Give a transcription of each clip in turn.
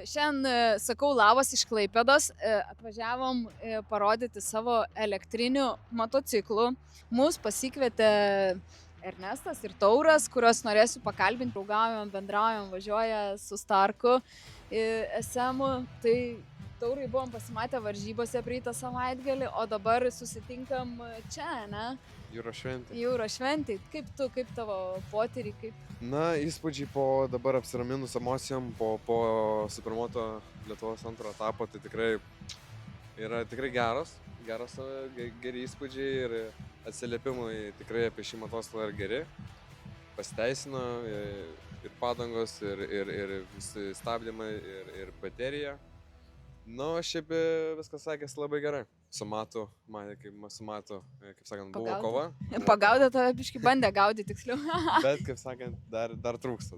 Šiandien sakau labas iš Klaipėdos, atvažiavom parodyti savo elektrinių motociklų. Mūsų pasikvietė Ernestas ir Tauras, kuriuos norėsiu pakalbinti, draugaujam, bendraujam, važiuoja su Starku SM-u. Tai Taurai buvom pasimatę varžybose praeitą savaitgalį, o dabar susitinkam čia, ne? Jūros šventė. Jūros šventė. Kaip tu, kaip tavo potyrį, kaip... Na, įspūdžiai po dabar apsiraminus emocijom, po Supermoto Lietuvos antro etapo, tai tikrai yra tikrai geri įspūdžiai ir atsiliepimai tikrai apie šį motociklą yra geri. Pasiteisino ir padangos, ir visi stabdymai, ir baterija. Nu, šiaip viskas sakėsi labai gerai. Su Matu, kaip sakant, buvo kova. Pagaudė tave, biškį bandė gaudyti tiksliau. Bet, kaip sakant, dar trūksta.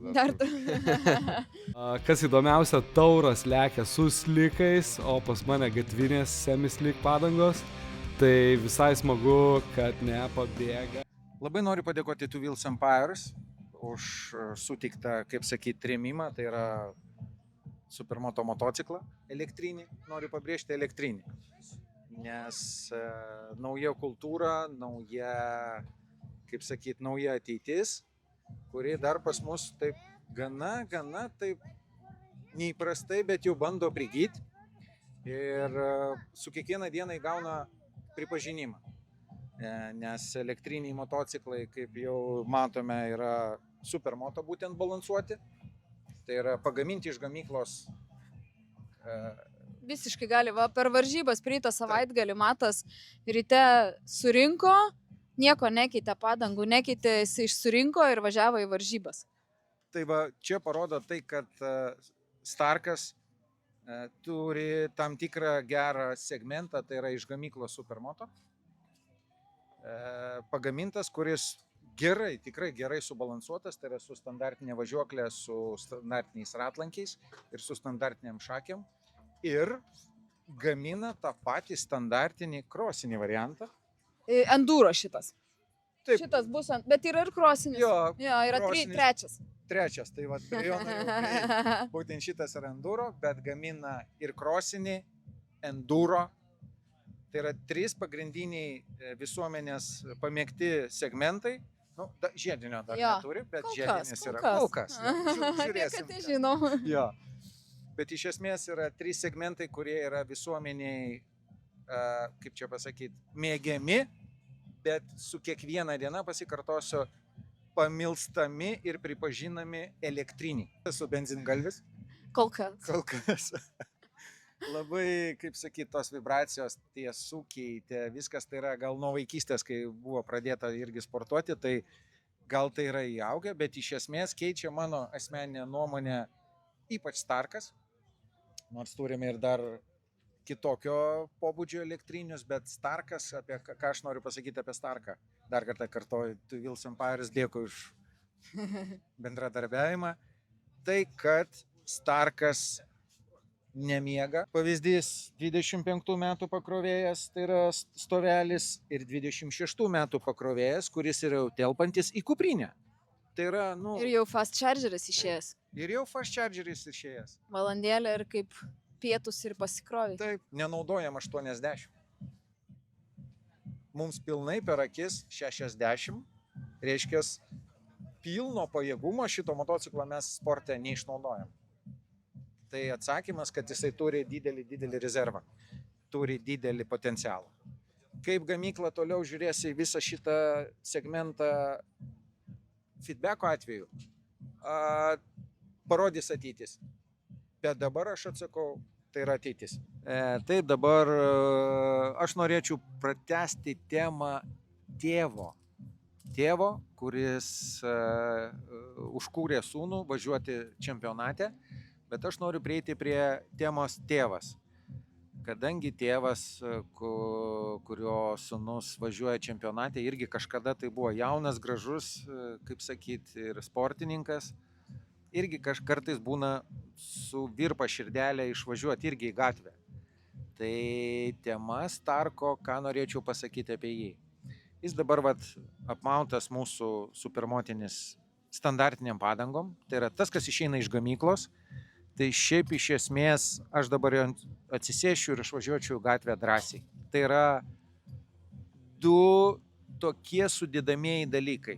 Kas įdomiausia, Tauras lekia su slikais, o pas mane gatvinės semi-slik padangos. Tai visai smagu, kad nepabėga. Labai noriu padėkoti Two Wheels Empires už sutiktą, kaip sakyti, rėmimą. Tai yra Supermoto motociklą elektrinį, noriu pabrėžti elektrinį. Nes nauja kultūra, nauja ateitis, kuri dar pas mus taip gana taip neįprastai, bet jau bando prigyti ir su kiekvieną dieną įgauna pripažinimą. Nes elektriniai motociklai, kaip jau matome, yra Supermoto būtent balansuoti. Tai yra pagaminti iš gamyklos. Visiškai gali, per varžybas praeitą savaitgalį Matas ryte surinko, nieko nekeitė padangų, nekeitė, jis išsurinko ir važiavo į varžybas. Tai va, čia parodo tai, kad Starkas turi tam tikrą gerą segmentą, tai yra iš gamyklos Supermoto. Pagamintas, kuris tikrai gerai subalansuotas, tai yra su standartinė važiuoklė, su standartiniais ratlankiais ir su standartiniam šakėm. Ir gamina tą patį standartinį krosinį variantą. Enduro šitas. Taip. Šitas bus, bet yra ir krosinis. Jo, yra trečias. Trečias, tai va, prie jo norėjau. Būtent šitas yra enduro, bet gamina ir krosinį, enduro. Tai yra 3 pagrindiniai visuomenės pamėgti segmentai. Nu, žiedinio dar neturi, bet žiedinis yra kol kas. Žiūrėsim. Kad nežinau. Jo. Bet iš esmės yra 3 segmentai, kurie yra visuomeniai, kaip čia pasakyti, mėgiami, bet su kiekviena diena, pasikartosiu, pamilstami ir pripažinami elektriniai. Esu benzingalvis. Kol kas. Labai, kaip sakyti, tos vibracijos, tie sūkiai, viskas tai yra gal nuo vaikystės, kai buvo pradėta irgi sportuoti, tai gal tai yra įaugę, bet iš esmės keičia mano asmeninę nuomonę ypač Starkas, nors turime ir dar kitokio pobūdžio elektrinius, bet Starkas, apie ką aš noriu pasakyti apie Starką, dar kartą kartoju, Two Wheels Empires, dėkui už bendradarbiavimą, tai kad Starkas nemiega. Pavyzdys 25 metų pakrovėjas, tai yra stovelis, ir 26 metų pakrovėjas, kuris yra jau telpantis į kuprinę. Tai yra, Ir jau fast chargeris išėjęs. Valandėlė ir kaip pietus ir pasikrovė. Taip, nenaudojam 80. Mums pilnai per akis 60. Reiškia, pilno pajėgumo šito motociklo mes sporte neišnaudojam. Tai atsakymas, kad jisai turi didelį rezervą, turi didelį potencialą. Kaip gamykla toliau žiūrės į visą šitą segmentą feedbacko atveju, parodys ateitis. Bet dabar aš atsakau, tai yra ateitis. Tai dabar aš norėčiau pratęsti temą tėvo, kuris užkūrė sūnų važiuoti čempionate. Bet aš noriu prieiti prie temos tėvas. Kadangi tėvas, kurio sūnus važiuoja čempionate, irgi kažkada tai buvo jaunas, gražus, kaip sakyti, ir sportininkas, irgi kartais būna su virpa širdelė išvažiuoti irgi į gatvę. Tai tema Starko, ką norėčiau pasakyti apie jį. Jis dabar apmautas mūsų supermotinis standartiniam padangom. Tai yra tas, kas išeina iš gamyklos. Tai šiaip iš esmės aš dabar jau atsisėsčiau ir išvažiuočiau į gatvę drąsiai. Tai yra du tokie sudėdamieji dalykai.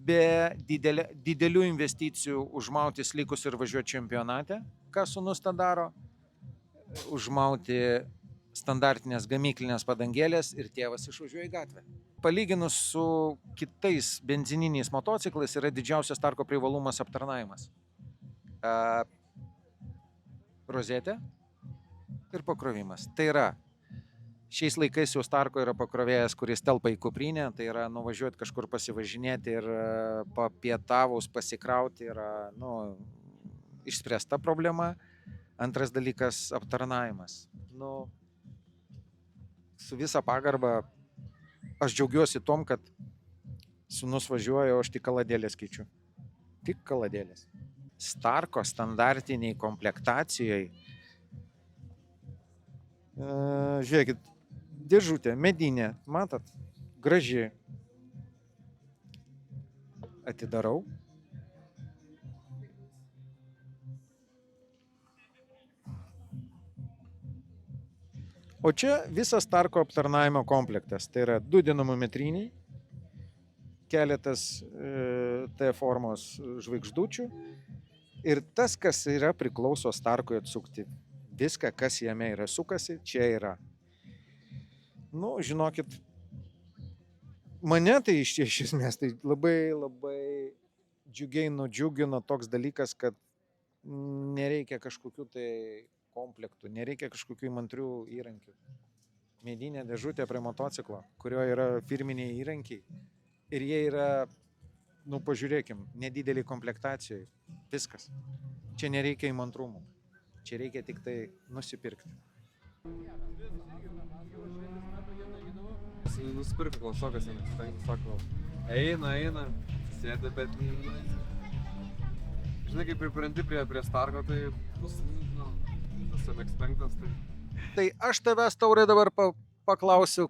Be didelių investicijų užmauti slikus ir važiuoti čempionate, ką sūnus tą daro, užmauti standartinės gamyklinės padangėlės ir tėvas išvažiuoja į gatvę. Palyginus su kitais benzininiais motociklais yra didžiausias Starko privalumas aptarnavimas. Rozetė ir pakrovimas. Tai yra, šiais laikais jau Starko yra pakrovėjas, kuris telpa į kuprinę, tai yra nuvažiuoti kažkur pasivažinėti ir papietavus pasikrauti yra išspręsta problema. Antras dalykas - aptarnavimas. Su visa pagarba aš džiaugiuosi tom, kad sūnus važiuoja, o aš tik kaladėlės keičiu. Tik kaladėlės. Starko standartiniai komplektacijai. Žiūrėkit, dėžutė, medinė, matot, graži. Atidarau. O čia visas Starko aptarnavimo komplektas. Tai yra 2 dinamometriniai, keletas T formos žvaigždučių. Ir tas, kas yra priklauso Starkui atsukti. Viską, kas jame yra sukasi, čia yra. Žinokit, mane tai iš esmės tai labai džiugiai nudžiugino toks dalykas, kad nereikia kažkokių tai komplektų, nereikia kažkokių įmantrių įrankių. Medinė dėžutė prie motociklo, kurio yra firminiai įrankiai. Ir jie yra, pažiūrėkim, nedidelį komplektacijoje. Viskas. Čia nereikia įmantrumų. Čia reikia tik tai nusipirkti. Nusipirkti klasiokas, sako, eina, sėdi, bet... Žinai, kai pripranti prie Starko, tai... Tas MX5, tai... Tai aš tavęs, Taurai, dabar paklausiu,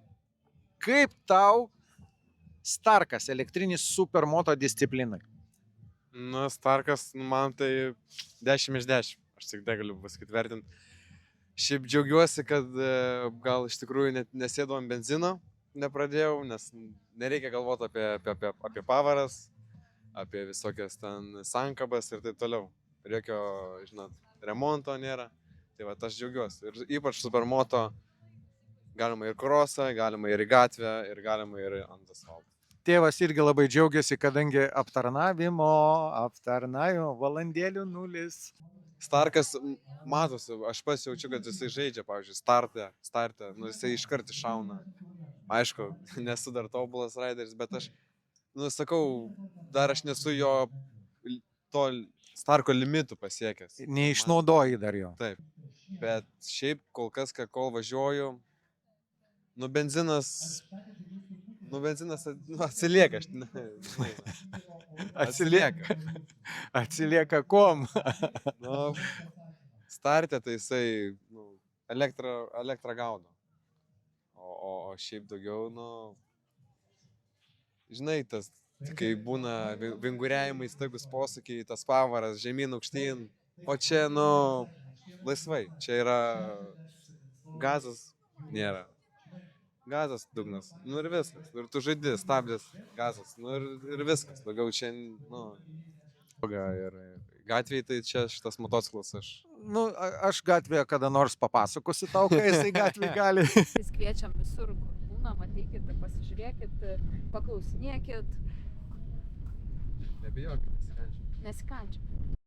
kaip tau Starkas, elektrinis supermoto disciplinai? Starkas, man tai 10 iš 10. Aš tik tai galiu pasakyti, vertinti. Šiaip džiaugiuosi, kad gal iš tikrųjų net nesėdau ant benzino, nepradėjau, nes nereikia galvoti apie pavaras, apie visokias ten sankabas ir taip toliau. Ir jokio, remonto nėra. Tai va, aš džiaugiuosi. Ir ypač supermoto galima ir krosą, galima ir į gatvę, ir galima ir ant asfalto. Tėvas irgi labai džiaugiasi, kadangi aptarnavimo valandėlių 0. Starkas matosi, aš pats jaučiu, kad jisai žaidžia, pavyzdžiui, starte, jisai iškart iššauna. Aišku, nesu dar tobulas raideris, bet aš, sakau, dar aš nesu jo to Starko limitų pasiekęs. Neišnaudoji dar jo. Taip, bet šiaip kol kas, kol važiuoju, benzinas atsilieka. Atsilieka kom? Starte tai jisai elektrą gaudo. O šiaip daugiau, žinai, tas, kai būna vinguriavimai, staigus posūkiai, tas pavaras, žemyn, aukštyn. O čia, laisvai. Čia yra gazas, nėra. Gazas, dugnas. Ir viskas. Ir tu žaidi, stabdės, gazas. Ir viskas. Daugiau čia, ir gatvėje tai čia šitas motociklas aš. Aš gatvėje kada nors papasakosiu tau, kai jisai gatvėje gali. Mes kviečiam visur, kur būna, matykit, pasižiūrėkit, paklausinėkit. Nebijokit, Nesikandžiam.